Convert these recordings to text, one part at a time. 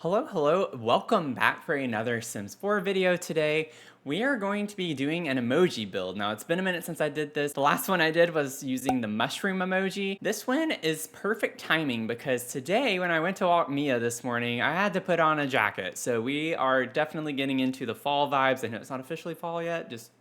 Hello, welcome back for another Sims 4 video today. We are going to be doing an emoji build. Now, it's been a minute since I did this. The last one I did was using the mushroom emoji. This one is perfect timing because today when I went to walk Mia this morning, I had to put on a jacket. So we are definitely getting into the fall vibes. I know it's not officially fall yet, just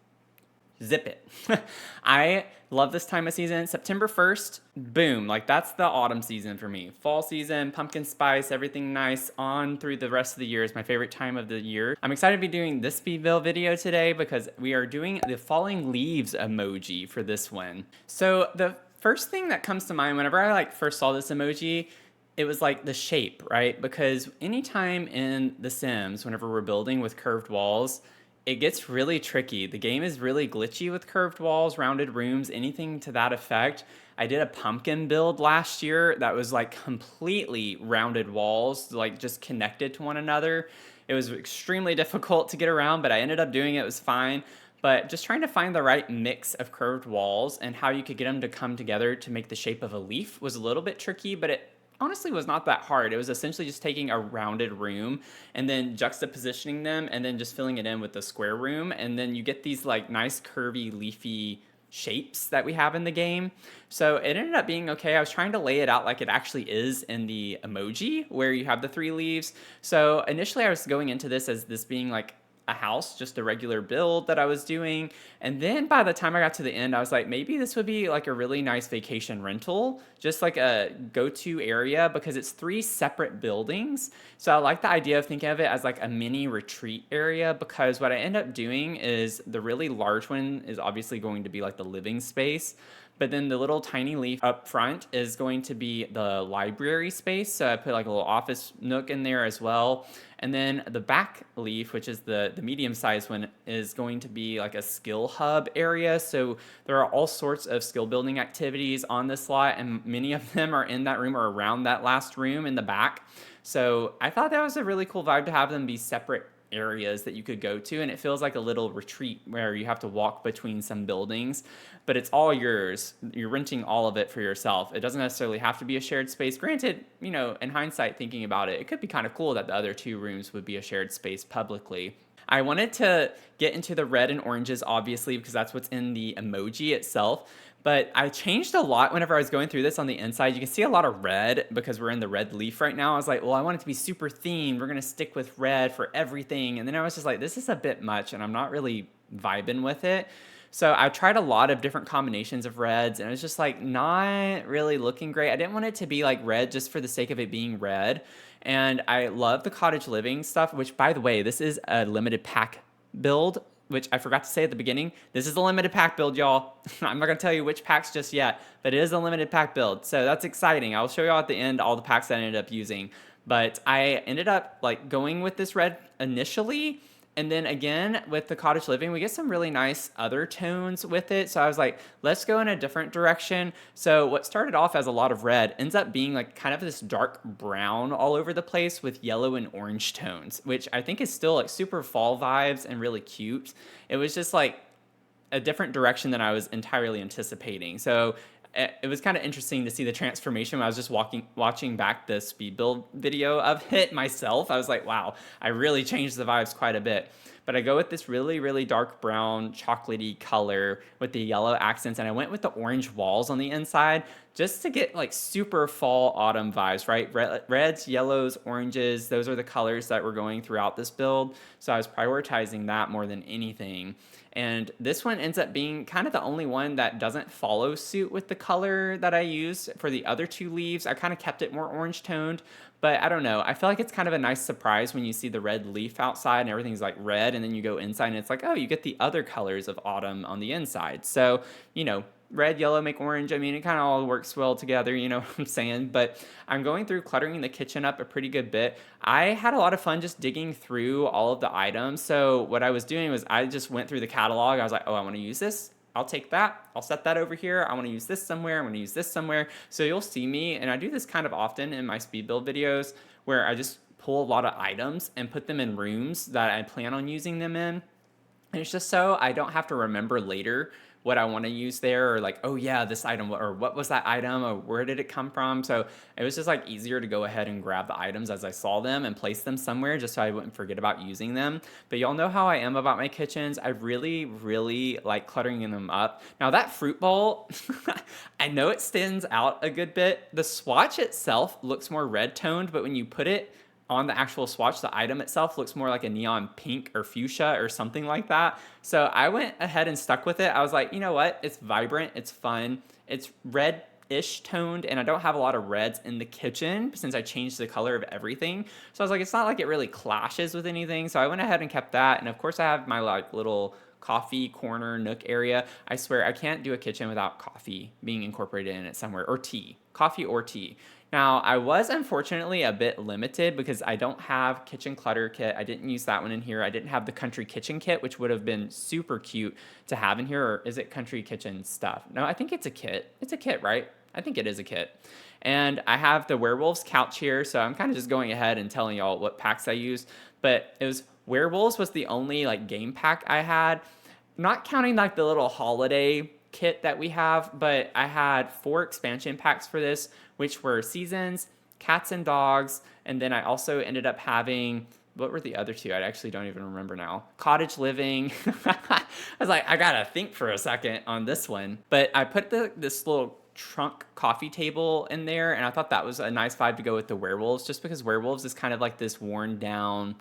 zip it. I love this time of season. September 1st, boom, like that's the autumn season for me. Fall season, pumpkin spice, everything nice on through the rest of the year is my favorite time of the year. I'm excited to be doing this speed build video today because we are doing the falling leaves emoji for this one. So the first thing that comes to mind whenever I first saw this emoji, it was like the shape, right? Because anytime in The Sims, whenever we're building with curved walls, it gets really tricky. The game is really glitchy with curved walls, rounded rooms, anything to that effect. I did a pumpkin build last year that was like completely rounded walls, like just connected to one another. It was extremely difficult to get around, but I ended up doing it. It was fine. But just trying to find the right mix of curved walls and how you could get them to come together to make the shape of a leaf was a little bit tricky, but it honestly was not that hard. It was essentially just taking a rounded room and then juxtapositioning them and then just filling it in with the square room. And then you get these like nice curvy leafy shapes that we have in the game. So it ended up being okay. I was trying to lay it out like it actually is in the emoji where you have the three leaves. So initially I was going into this as this being like a house, just a regular build that I was doing. And then by the time I got to the end, I was like, maybe this would be like a really nice vacation rental, just like a go-to area because it's three separate buildings. So I like the idea of thinking of it as like a mini retreat area because what I end up doing is the really large one is obviously going to be like the living space. But then the little tiny leaf up front is going to be the library space. So I put like a little office nook in there as well. And then the back leaf, which is the medium-sized one, is going to be like a skill hub area. So there are all sorts of skill building activities on this lot, and many of them are in that room or around that last room in the back. So I thought that was a really cool vibe to have them be separate areas that you could go to, and it feels like a little retreat where you have to walk between some buildings, but it's all yours. You're renting all of it for yourself. It doesn't necessarily have to be a shared space. Granted, you know, in hindsight, thinking about it, it could be kind of cool that the other two rooms would be a shared space publicly. I wanted to get into the red and oranges, obviously, because that's what's in the emoji itself. But I changed a lot whenever I was going through this on the inside. You can see a lot of red because we're in the red leaf right now. I was like, well, I want it to be super themed. We're going to stick with red for everything. And then I was just like, this is a bit much and I'm not really vibing with it. So I tried a lot of different combinations of reds and it was just like not really looking great. I didn't want it to be like red just for the sake of it being red. And I love the cottage living stuff, which by the way, this is a limited pack build, which I forgot to say at the beginning. This is a limited pack build, y'all. I'm not going to tell you which packs just yet, but it is a limited pack build. So that's exciting. I'll show y'all at the end all the packs that I ended up using. But I ended up like going with this red initially. And then again, with the cottage living, we get some really nice other tones with it. So I was like, let's go in a different direction. So what started off as a lot of red ends up being like kind of this dark brown all over the place with yellow and orange tones, which I think is still like super fall vibes and really cute. It was just like a different direction than I was entirely anticipating. So it was kind of interesting to see the transformation when I was just watching back the speed build video of it myself. I was like, wow, I really changed the vibes quite a bit. But I go with this really, really dark brown, chocolatey color with the yellow accents, and I went with the orange walls on the inside just to get like super fall autumn vibes, right? Reds, yellows, oranges, those are the colors that we're going throughout this build. So I was prioritizing that more than anything. And this one ends up being kind of the only one that doesn't follow suit with the color that I used for the other two leaves. I kind of kept it more orange toned, but I don't know. I feel like it's kind of a nice surprise when you see the red leaf outside and everything's like red, and then you go inside and it's like, oh, you get the other colors of autumn on the inside. So, you know, red, yellow make orange. I mean, it kind of all works well together, you know what I'm saying? But I'm going through cluttering the kitchen up a pretty good bit. I had a lot of fun just digging through all of the items. So what I was doing was I just went through the catalog. I was like, oh, I want to use this. I'll take that. I'll set that over here. I want to use this somewhere. I want to use this somewhere. So you'll see me, and I do this kind of often in my speed build videos where I just pull a lot of items and put them in rooms that I plan on using them in. And it's just so I don't have to remember later what I want to use there, or like, oh yeah, this item, or what was that item, or where did it come from? So it was just like easier to go ahead and grab the items as I saw them and place them somewhere just so I wouldn't forget about using them. But y'all know how I am about my kitchens. I really like cluttering them up. Now that fruit bowl, I know it stands out a good bit. The swatch itself looks more red toned, but when you put it on the actual swatch, the item itself looks more like a neon pink or fuchsia or something like that. So I went ahead and stuck with it. I was like, you know what? It's vibrant, it's fun, it's red-ish toned, and I don't have a lot of reds in the kitchen since I changed the color of everything. So I was like, it's not like it really clashes with anything. So I went ahead and kept that. And of course I have my like little coffee corner nook area. I swear I can't do a kitchen without coffee being incorporated in it somewhere, or tea, coffee or tea. Now, I was unfortunately a bit limited because I don't have kitchen clutter kit. I didn't use that one in here. I didn't have the country kitchen kit, which would have been super cute to have in here. Or is it country kitchen stuff? No, I think it's a kit. It's a kit, right? I think it is a kit. And I have the werewolves couch here, so I'm kind of just going ahead and telling y'all what packs I used. But it was werewolves was the only like game pack I had, not counting like the little holiday kit that we have, but I had 4 expansion packs for this, which were seasons, cats and dogs, and then I also ended up having, what were the other 2? I actually don't even remember now. Cottage living. I was like, I gotta think for a second on this one. But I put this little trunk coffee table in there, and I thought that was a nice vibe to go with the werewolves, just because werewolves is kind of like this worn down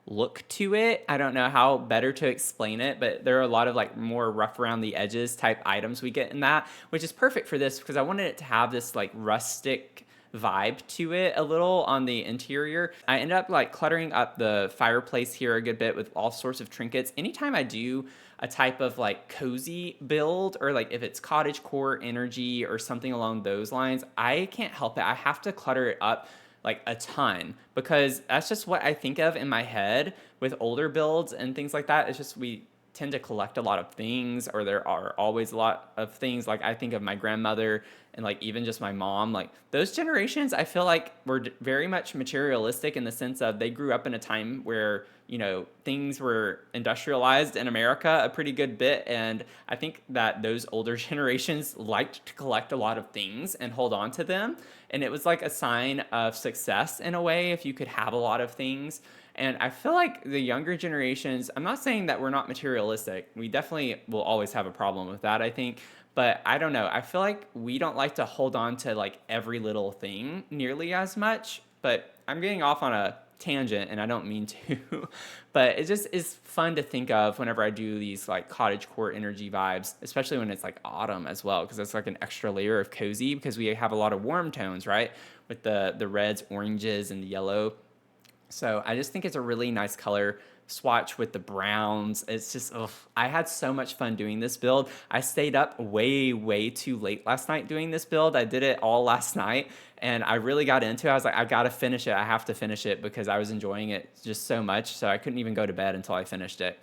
look to it. I don't know how better to explain it, but there are a lot of like more rough around the edges type items we get in that, which is perfect for this because I wanted it to have this like rustic vibe to it a little on the interior. I ended up like cluttering up the fireplace here a good bit with all sorts of trinkets. Anytime I do a type of like cozy build, or like if it's cottage core energy or something along those lines, I can't help it. I have to clutter it up like a ton, because that's just what I think of in my head with older builds and things like that. It's just we tend to collect a lot of things, or there are always a lot of things. Like I think of my grandmother and like even just my mom, like those generations I feel like were very much materialistic in the sense of they grew up in a time where, you know, things were industrialized in America a pretty good bit, and I think that those older generations liked to collect a lot of things and hold on to them, and it was like a sign of success in a way if you could have a lot of things. And I feel like the younger generations, I'm not saying that we're not materialistic. We definitely will always have a problem with that, I think. But I don't know. I feel like we don't like to hold on to like every little thing nearly as much. But I'm getting off on a tangent and I don't mean to. But it just is fun to think of whenever I do these like cottage core energy vibes, especially when it's like autumn as well, because it's like an extra layer of cozy because we have a lot of warm tones, right? With the reds, oranges, and the yellow. So I just think it's a really nice color swatch with the browns. It's just, ugh, I had so much fun doing this build. I stayed up way too late last night doing this build. I did it all last night and I really got into it. I was like, I gotta finish it. I have to finish it because I was enjoying it just so much. So I couldn't even go to bed until I finished it.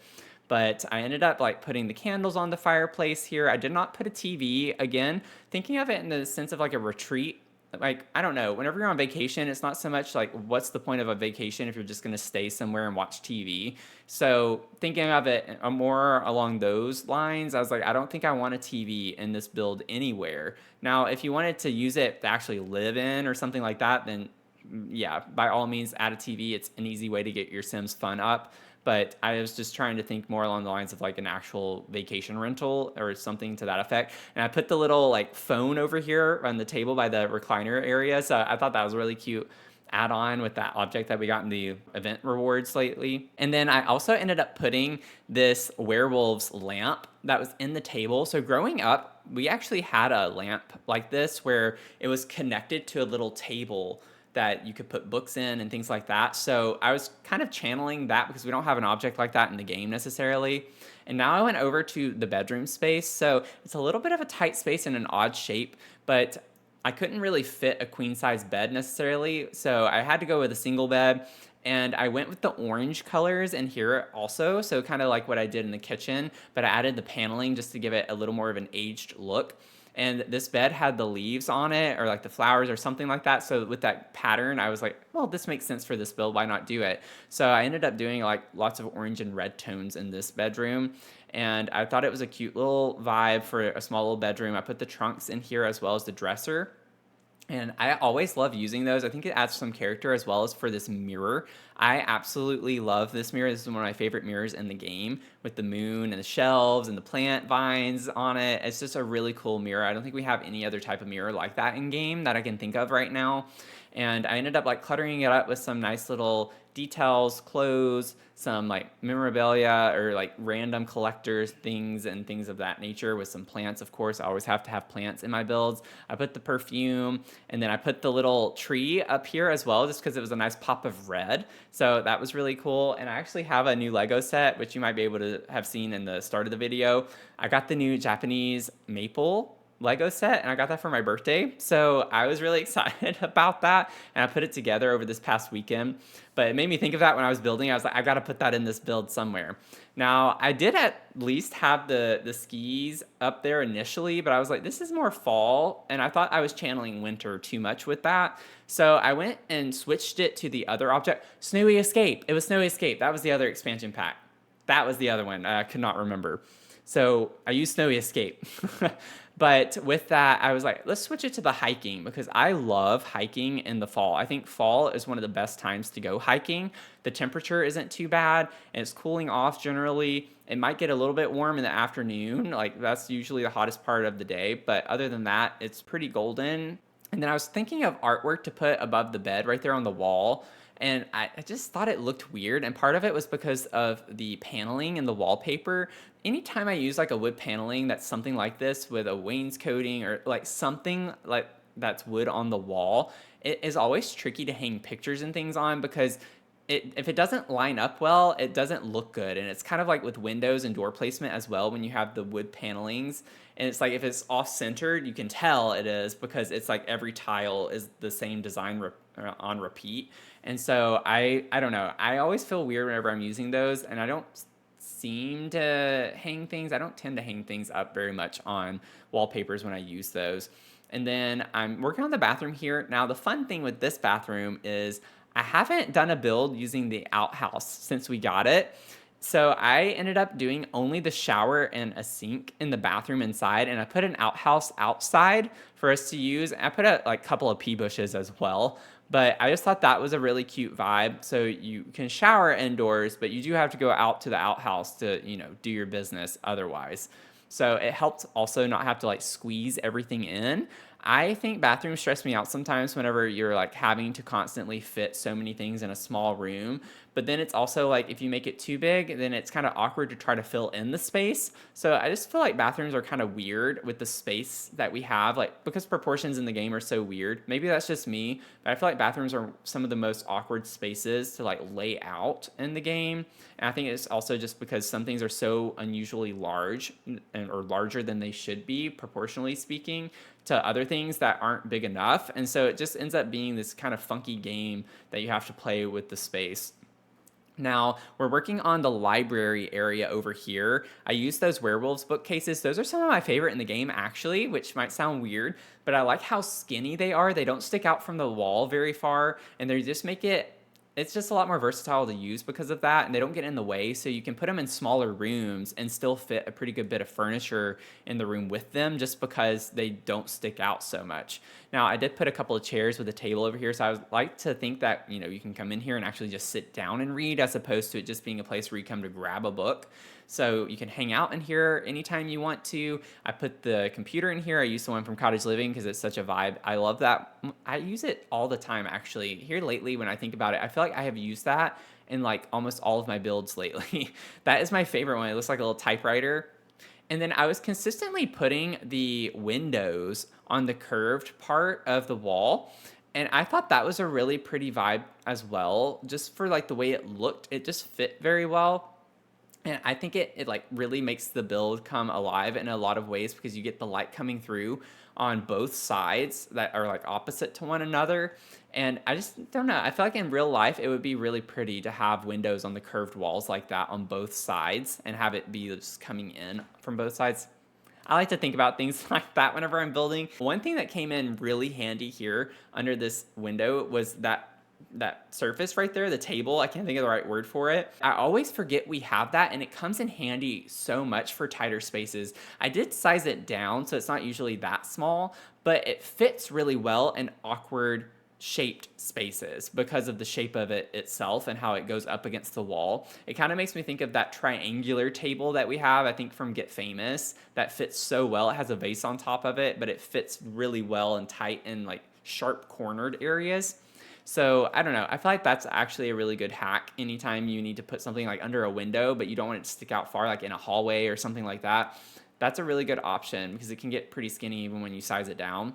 But I ended up like putting the candles on the fireplace here. I did not put a TV, again, thinking of it in the sense of like a retreat. Like, I don't know, whenever you're on vacation, it's not so much like what's the point of a vacation if you're just going to stay somewhere and watch TV. So thinking of it more along those lines, I was like, I don't think I want a TV in this build anywhere. Now, if you wanted to use it to actually live in or something like that, then yeah, by all means, add a TV. It's an easy way to get your Sims fun up. But I was just trying to think more along the lines of like an actual vacation rental or something to that effect. And I put the little like phone over here on the table by the recliner area. So I thought that was a really cute add-on with that object that we got in the event rewards lately. And then I also ended up putting this werewolves lamp that was in the table. So growing up, we actually had a lamp like this where it was connected to a little table that you could put books in and things like that. So I was kind of channeling that because we don't have an object like that in the game necessarily. And now I went over to the bedroom space. So it's a little bit of a tight space and an odd shape, but I couldn't really fit a queen size bed necessarily. So I had to go with a single bed. And I went with the orange colors in here also, so kind of like what I did in the kitchen, but I added the paneling just to give it a little more of an aged look. And this bed had the leaves on it, or like the flowers or something like that. So with that pattern, I was like, well, this makes sense for this build. Why not do it? So I ended up doing like lots of orange and red tones in this bedroom. And I thought it was a cute little vibe for a small little bedroom. I put the trunks in here as well as the dresser. And I always love using those. I think it adds some character as well as for this mirror. I absolutely love this mirror. This is one of my favorite mirrors in the game with the moon and the shelves and the plant vines on it. It's just a really cool mirror. I don't think we have any other type of mirror like that in game that I can think of right now. And I ended up like cluttering it up with some nice little details, clothes, some like memorabilia or like random collectors things and things of that nature with some plants. Of course, I always have to have plants in my builds. I put the perfume, and then I put the little tree up here as well just because it was a nice pop of red. So that was really cool. And I actually have a new Lego set, which you might be able to have seen in the start of the video. I got the new Japanese maple Lego set, and I got that for my birthday. So I was really excited about that, and I put it together over this past weekend. But it made me think of that when I was building. I was like, I got to put that in this build somewhere. Now, I did at least have the skis up there initially, but I was like, this is more fall, and I thought I was channeling winter too much with that. So I went and switched it to the other object, Snowy Escape. It was Snowy Escape. That was the other expansion pack. That was the other one. I could not remember. So I used Snowy Escape. But with that, I was like, let's switch it to the hiking because I love hiking in the fall. I think fall is one of the best times to go hiking. The temperature isn't too bad and it's cooling off generally. It might get a little bit warm in the afternoon. Like that's usually the hottest part of the day. But other than that, it's pretty golden. And then I was thinking of artwork to put above the bed right there on the wall. And I just thought it looked weird. And part of it was because of the paneling and the wallpaper. Anytime I use like a wood paneling that's something like this with a wainscoting or like something like that's wood on the wall, it is always tricky to hang pictures and things on because if it doesn't line up well, it doesn't look good. And it's kind of like with windows and door placement as well when you have the wood panelings. And it's like if it's off-centered, you can tell it is because it's like every tile is the same design on repeat. And so I don't know. I always feel weird whenever I'm using those, and I don't seem to hang things. I don't tend to hang things up very much on wallpapers when I use those. And then I'm working on the bathroom here. Now, the fun thing with this bathroom is I haven't done a build using the outhouse since we got it. So I ended up doing only the shower and a sink in the bathroom inside, and I put an outhouse outside for us to use. I put a like couple of pea bushes as well, but I just thought that was a really cute vibe. So you can shower indoors, but you do have to go out to the outhouse to, do your business otherwise. So it helped also not have to like squeeze everything in. I think bathrooms stress me out sometimes whenever you're like having to constantly fit so many things in a small room. But then it's also like if you make it too big, then it's kind of awkward to try to fill in the space. So I just feel like bathrooms are kind of weird with the space that we have, like because proportions in the game are so weird. Maybe that's just me, but I feel like bathrooms are some of the most awkward spaces to like lay out in the game. And I think it's also just because some things are so unusually large or larger than they should be, proportionally speaking, to other things that aren't big enough. And so it just ends up being this kind of funky game that you have to play with the space. Now, we're working on the library area over here. I use those werewolves bookcases. Those are some of my favorite in the game, actually, which might sound weird, but I like how skinny they are. They don't stick out from the wall very far, and they just make it's just a lot more versatile to use because of that, and they don't get in the way, so you can put them in smaller rooms and still fit a pretty good bit of furniture in the room with them just because they don't stick out so much. Now, I did put a couple of chairs with a table over here, so I would like to think that, you can come in here and actually just sit down and read as opposed to it just being a place where you come to grab a book. So you can hang out in here anytime you want to. I put the computer in here. I use the one from Cottage Living because it's such a vibe. I love that. I use it all the time, actually. Here lately, when I think about it, I feel like I have used that in like almost all of my builds lately. That is my favorite one. It looks like a little typewriter. And then I was consistently putting the windows on the curved part of the wall. And I thought that was a really pretty vibe as well. Just for like the way it looked, it just fit very well. And I think it like really makes the build come alive in a lot of ways because you get the light coming through on both sides that are like opposite to one another. And I just don't know. I feel like in real life, it would be really pretty to have windows on the curved walls like that on both sides and have it be just coming in from both sides. I like to think about things like that whenever I'm building. One thing that came in really handy here under this window was that surface right there, the table. I can't think of the right word for it. I always forget we have that, and it comes in handy so much for tighter spaces. I did size it down, so it's not usually that small, but it fits really well in awkward shaped spaces because of the shape of it itself and how it goes up against the wall. It kind of makes me think of that triangular table that we have, I think from Get Famous, that fits so well. It has a vase on top of it, but it fits really well and tight in like sharp cornered areas. So I don't know. I feel like that's actually a really good hack anytime you need to put something like under a window, but you don't want it to stick out far, like in a hallway or something like that. That's a really good option because it can get pretty skinny even when you size it down.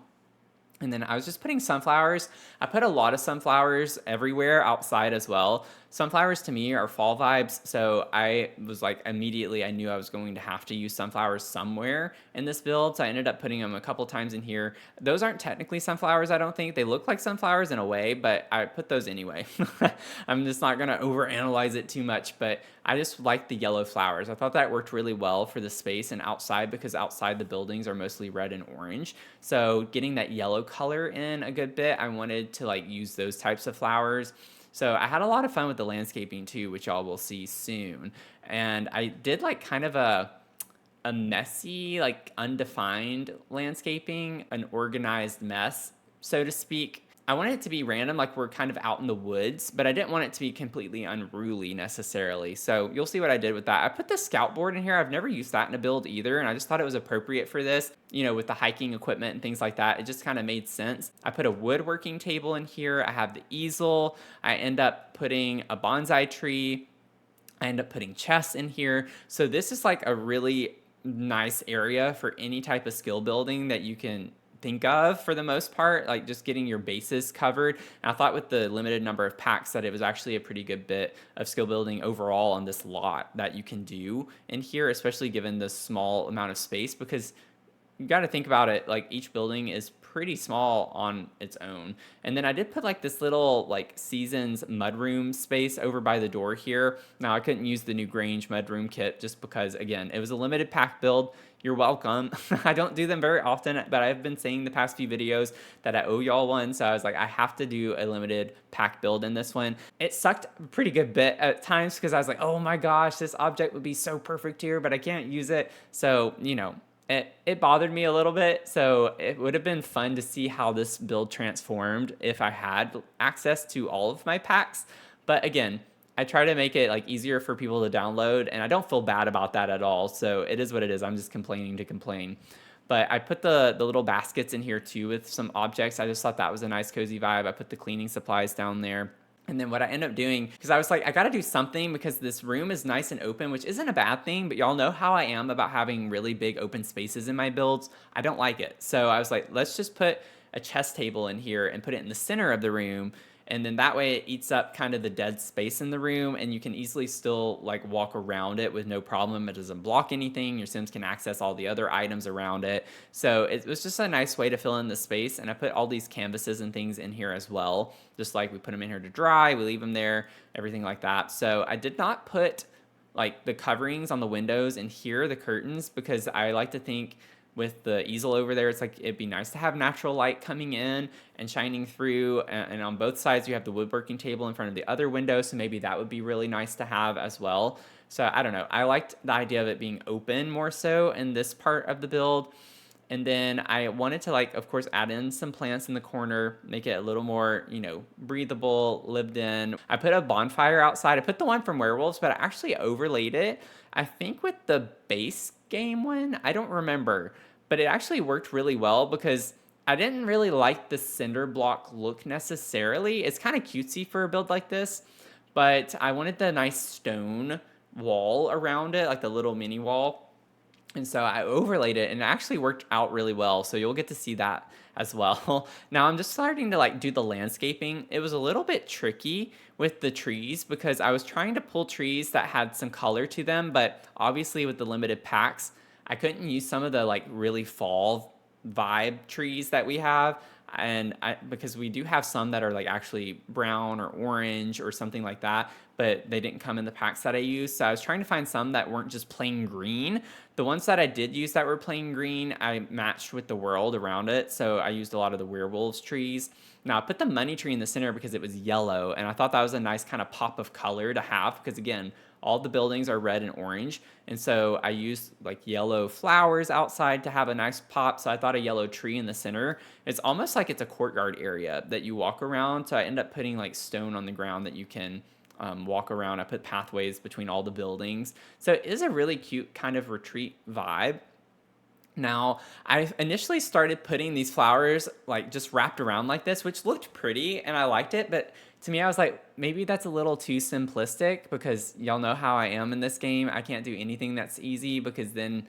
And then I was just putting sunflowers. I put a lot of sunflowers everywhere outside as well. Sunflowers to me are fall vibes, so I was like, immediately I knew I was going to have to use sunflowers somewhere in this build, so I ended up putting them a couple times in here. Those aren't technically sunflowers, I don't think. They look like sunflowers in a way, but I put those anyway. I'm just not gonna overanalyze it too much, but I just like the yellow flowers. I thought that worked really well for the space and outside, because outside the buildings are mostly red and orange. So getting that yellow color in a good bit, I wanted to like use those types of flowers. So I had a lot of fun with the landscaping too, which y'all will see soon. And I did like kind of a messy, like undefined landscaping, an organized mess, so to speak. I wanted it to be random, like we're kind of out in the woods, but I didn't want it to be completely unruly necessarily. So you'll see what I did with that. I put the scout board in here. I've never used that in a build either, and I just thought it was appropriate for this, you know, with the hiking equipment and things like that. It just kind of made sense. I put a woodworking table in here. I have the easel. I end up putting a bonsai tree. I end up putting chests in here. So this is like a really nice area for any type of skill building that you can think of, for the most part, like just getting your bases covered. And I thought with the limited number of packs that it was actually a pretty good bit of skill building overall on this lot that you can do in here, especially given the small amount of space, because you got to think about it, like each building is pretty small on its own. And then I did put like this little like Seasons mudroom space over by the door here. Now I couldn't use the new Grange mudroom kit just because, again, it was a limited pack build. You're welcome. I don't do them very often, but I've been saying the past few videos that I owe y'all one, so I was like, I have to do a limited pack build in this one. It sucked a pretty good bit at times because I was like, oh my gosh, this object would be so perfect here, but I can't use it. So, you know, it bothered me a little bit, so it would have been fun to see how this build transformed if I had access to all of my packs. But again, I try to make it like easier for people to download, and I don't feel bad about that at all. So it is what it is. I'm just complaining to complain. But I put the little baskets in here too with some objects. I just thought that was a nice cozy vibe. I put the cleaning supplies down there. And then what I end up doing, because I was like, I got to do something because this room is nice and open, which isn't a bad thing, but y'all know how I am about having really big open spaces in my builds. I don't like it. So I was like, let's just put a chess table in here and put it in the center of the room. And then that way it eats up kind of the dead space in the room, and you can easily still like walk around it with no problem. It doesn't block anything. Your Sims can access all the other items around it. So it was just a nice way to fill in the space. And I put all these canvases and things in here as well. Just like we put them in here to dry, we leave them there, everything like that. So I did not put like the coverings on the windows in here, the curtains, because I like to think with the easel over there, it's like it'd be nice to have natural light coming in and shining through, and on both sides you have the woodworking table in front of the other window, so maybe that would be really nice to have as well. So I don't know, I liked the idea of it being open more so in this part of the build. And then I wanted to, like, of course, add in some plants in the corner, make it a little more, you know, breathable, lived in. I put a bonfire outside. I put the one from Werewolves, but I actually overlaid it, I think, with the base game one. I don't remember, but it actually worked really well because I didn't really like the cinder block look necessarily. It's kind of cutesy for a build like this, but I wanted the nice stone wall around it, like the little mini wall. And so I overlaid it, and it actually worked out really well. So you'll get to see that as well. Now I'm just starting to like do the landscaping. It was a little bit tricky with the trees because I was trying to pull trees that had some color to them, but obviously with the limited packs, I couldn't use some of the like really fall vibe trees that we have. And because we do have some that are like actually brown or orange or something like that, but they didn't come in the packs that I used. So I was trying to find some that weren't just plain green. The ones that I did use that were plain green, I matched with the world around it. So I used a lot of the werewolves trees. Now I put the money tree in the center because it was yellow, and I thought that was a nice kind of pop of color to have because, again, all the buildings are red and orange. And so I used like yellow flowers outside to have a nice pop. So I thought a yellow tree in the center. It's almost like it's a courtyard area that you walk around. So I end up putting like stone on the ground that you can walk around. I put pathways between all the buildings. So it is a really cute kind of retreat vibe. Now, I initially started putting these flowers like just wrapped around like this, which looked pretty and I liked it, but to me I was like, maybe that's a little too simplistic because y'all know how I am in this game. I can't do anything that's easy because then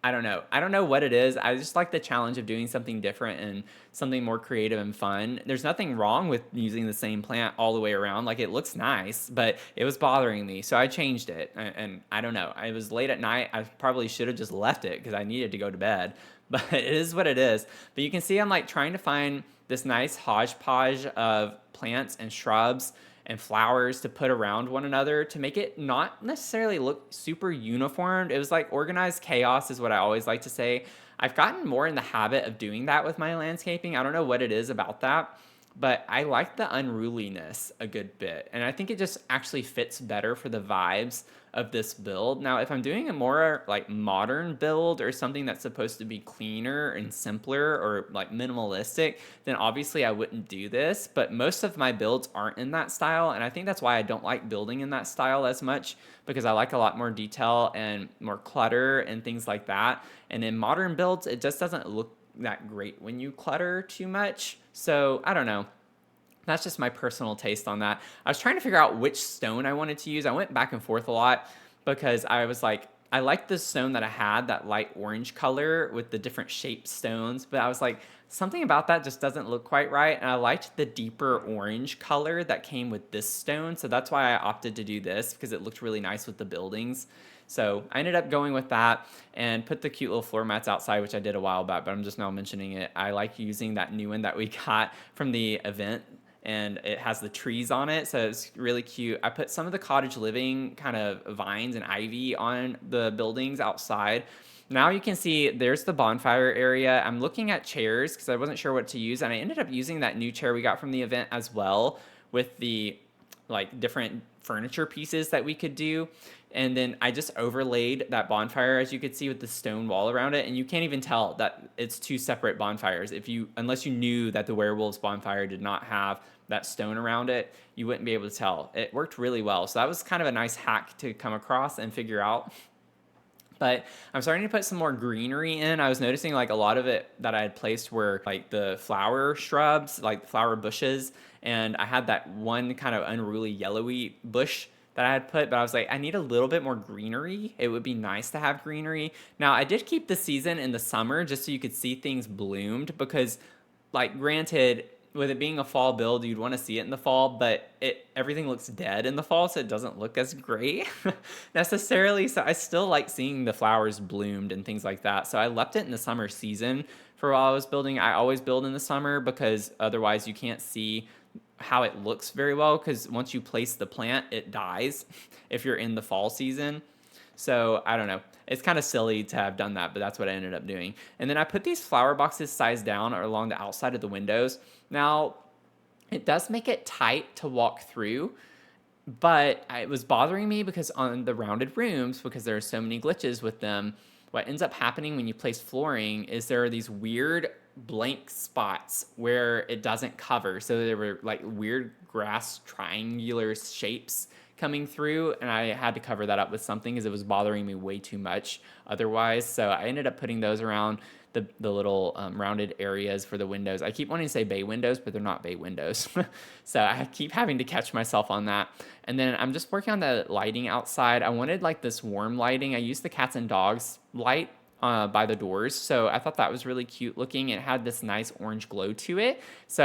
I don't know. I don't know what it is. I just like the challenge of doing something different and something more creative and fun. There's nothing wrong with using the same plant all the way around. Like, it looks nice, but it was bothering me. So I changed it. And I don't know. I was late at night. I probably should have just left it because I needed to go to bed. But it is what it is. But you can see I'm like trying to find this nice hodgepodge of plants and shrubs and flowers to put around one another to make it not necessarily look super uniformed. It was like organized chaos is what I always like to say. I've gotten more in the habit of doing that with my landscaping. I don't know what it is about that, but I like the unruliness a good bit. And I think it just actually fits better for the vibes of this build. Now, if I'm doing a more like modern build or something that's supposed to be cleaner and simpler or like minimalistic, then obviously I wouldn't do this. But most of my builds aren't in that style. And I think that's why I don't like building in that style as much, because I like a lot more detail and more clutter and things like that. And in modern builds, it just doesn't look that great when you clutter too much. So I don't know. That's just my personal taste on that. I was trying to figure out which stone I wanted to use. I went back and forth a lot because I was like, I liked the stone that I had, that light orange color with the different shaped stones, but I was like, something about that just doesn't look quite right. And I liked the deeper orange color that came with this stone. So that's why I opted to do this, because it looked really nice with the buildings. So I ended up going with that and put the cute little floor mats outside, which I did a while back, but I'm just now mentioning it. I like using that new one that we got from the event, and it has the trees on it, so it's really cute. I put some of the cottage living kind of vines and ivy on the buildings outside. Now you can see there's the bonfire area. I'm looking at chairs because I wasn't sure what to use, and I ended up using that new chair we got from the event as well, with the like different furniture pieces that we could do. And then I just overlaid that bonfire, as you could see, with the stone wall around it. And you can't even tell that it's two separate bonfires. Unless you knew that the werewolves bonfire did not have that stone around it, you wouldn't be able to tell. It worked really well. So that was kind of a nice hack to come across and figure out. But I'm starting to put some more greenery in. I was noticing like a lot of it that I had placed were like the flower shrubs, like flower bushes. And I had that one kind of unruly yellowy bush that I had put, but I was like, I need a little bit more greenery. It would be nice to have greenery. Now, I did keep the season in the summer just so you could see things bloomed, because, like, granted, with it being a fall build, you'd want to see it in the fall, but everything looks dead in the fall, so it doesn't look as great necessarily. So I still like seeing the flowers bloomed and things like that. So I left it in the summer season for while I was building. I always build in the summer because otherwise you can't see how it looks very well, because once you place the plant, it dies if you're in the fall season. So I don't know. It's kind of silly to have done that, but that's what I ended up doing. And then I put these flower boxes sized down or along the outside of the windows. Now, it does make it tight to walk through, but it was bothering me because on the rounded rooms, because there are so many glitches with them, what ends up happening when you place flooring is there are these weird blank spots where it doesn't cover. So there were like weird grass triangular shapes coming through, and I had to cover that up with something because it was bothering me way too much otherwise. So I ended up putting those around the little rounded areas for the windows. I keep wanting to say bay windows, but they're not bay windows. So I keep having to catch myself on that. And then I'm just working on the lighting outside. I wanted like this warm lighting. I used the cats and dogs light by the doors. So I thought that was really cute looking. It had this nice orange glow to it. So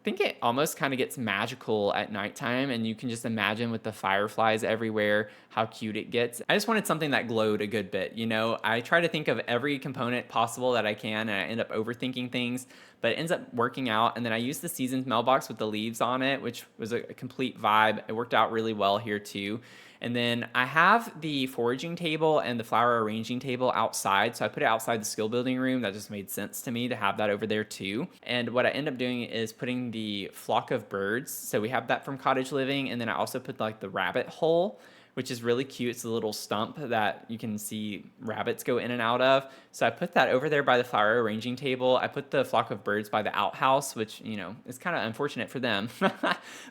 think it almost kind of gets magical at nighttime, and you can just imagine with the fireflies everywhere how cute it gets. I just wanted something that glowed a good bit, you know? I try to think of every component possible that I can, and I end up overthinking things, but it ends up working out. And then I used the seasons mailbox with the leaves on it, which was a complete vibe. It worked out really well here too. And then I have the foraging table and the flower arranging table outside. So I put it outside the skill building room. That just made sense to me to have that over there too. And what I end up doing is putting the flock of birds. So we have that from cottage living. And then I also put like the rabbit hole, which is really cute. It's a little stump that you can see rabbits go in and out of. So I put that over there by the flower arranging table. I put the flock of birds by the outhouse, which, you know, is kind of unfortunate for them.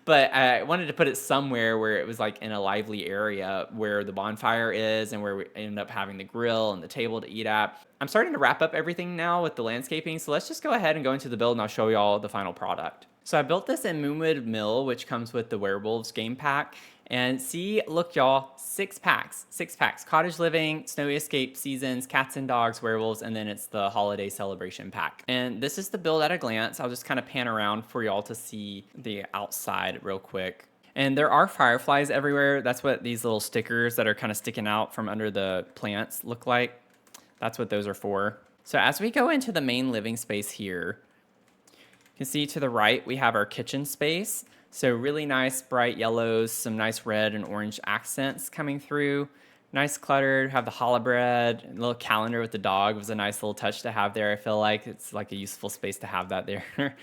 But I wanted to put it somewhere where it was like in a lively area where the bonfire is and where we end up having the grill and the table to eat at. I'm starting to wrap up everything now with the landscaping. So let's just go ahead and go into the build and I'll show you all the final product. So I built this in Moonwood Mill, which comes with the Werewolves game pack. And see, look y'all, 6 packs, cottage living, snowy escape, seasons, cats and dogs, werewolves, and then it's the holiday celebration pack. And this is the build at a glance. I'll just kind of pan around for y'all to see the outside real quick. And there are fireflies everywhere. That's what these little stickers that are kind of sticking out from under the plants look like. That's what those are for. So as we go into the main living space here, you can see to the right, we have our kitchen space. So really nice bright yellows, some nice red and orange accents coming through. Nice cluttered, have the challah bread, a little calendar with the dog was a nice little touch to have there. I feel like it's like a useful space to have that there.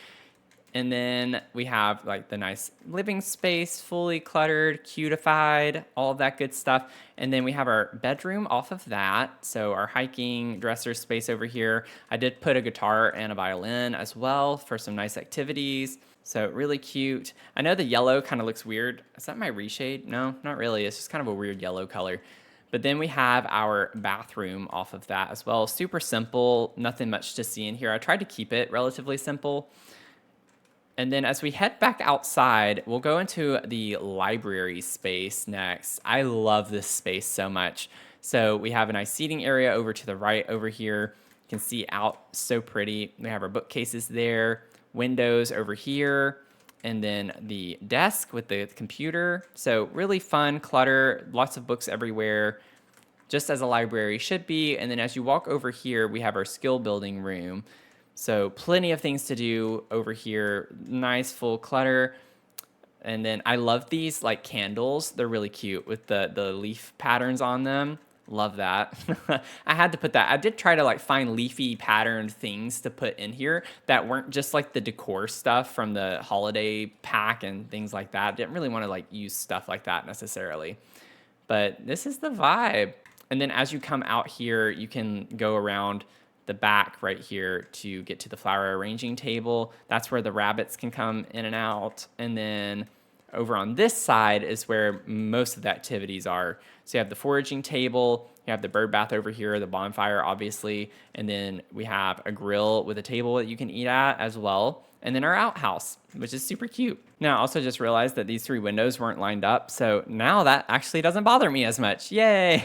And then we have like the nice living space, fully cluttered, cutified, all of that good stuff. And then we have our bedroom off of that. So our hiking dresser space over here. I did put a guitar and a violin as well for some nice activities. So really cute. I know the yellow kind of looks weird. Is that my reshade? No, not really. It's just kind of a weird yellow color. But then we have our bathroom off of that as well. Super simple, nothing much to see in here. I tried to keep it relatively simple. And then as we head back outside, we'll go into the library space next. I love this space so much. So we have a nice seating area over to the right over here. You can see out, so pretty. We have our bookcases there, windows over here, and then the desk with the computer. So really fun, clutter, lots of books everywhere, just as a library should be. And then as you walk over here, we have our skill building room. So plenty of things to do over here. Nice full clutter. And then I love these like candles. They're really cute with the leaf patterns on them. Love that. I had to put that. I did try to like find leafy patterned things to put in here that weren't just like the decor stuff from the holiday pack and things like that. Didn't really want to like use stuff like that necessarily. But this is the vibe. And then as you come out here, you can go around the back right here to get to the flower arranging table. That's where the rabbits can come in and out. And then over on this side is where most of the activities are. So you have the foraging table, you have the bird bath over here, the bonfire, obviously, and then we have a grill with a table that you can eat at as well. And then our outhouse, which is super cute. Now, I also just realized that these 3 windows weren't lined up, so now that actually doesn't bother me as much. Yay!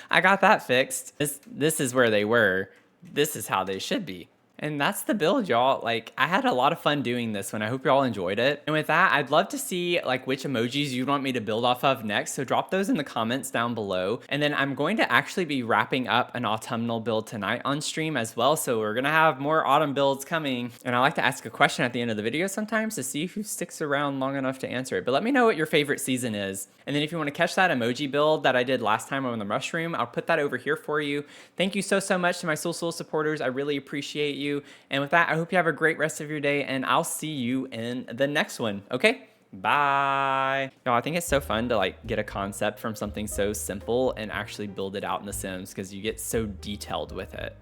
I got that fixed. This is where they were. This is how they should be. And that's the build, y'all. Like, I had a lot of fun doing this one. I hope y'all enjoyed it. And with that, I'd love to see like which emojis you'd want me to build off of next. So drop those in the comments down below. And then I'm going to actually be wrapping up an autumnal build tonight on stream as well. So we're gonna have more autumn builds coming. And I like to ask a question at the end of the video sometimes to see who sticks around long enough to answer it. But let me know what your favorite season is. And then if you want to catch that emoji build that I did last time on the mushroom, I'll put that over here for you. Thank you so much to my Soul supporters. I really appreciate you. And with that, I hope you have a great rest of your day, and I'll see you in the next one. Okay? Bye. Y'all, I think it's so fun to like get a concept from something so simple and actually build it out in The Sims because you get so detailed with it.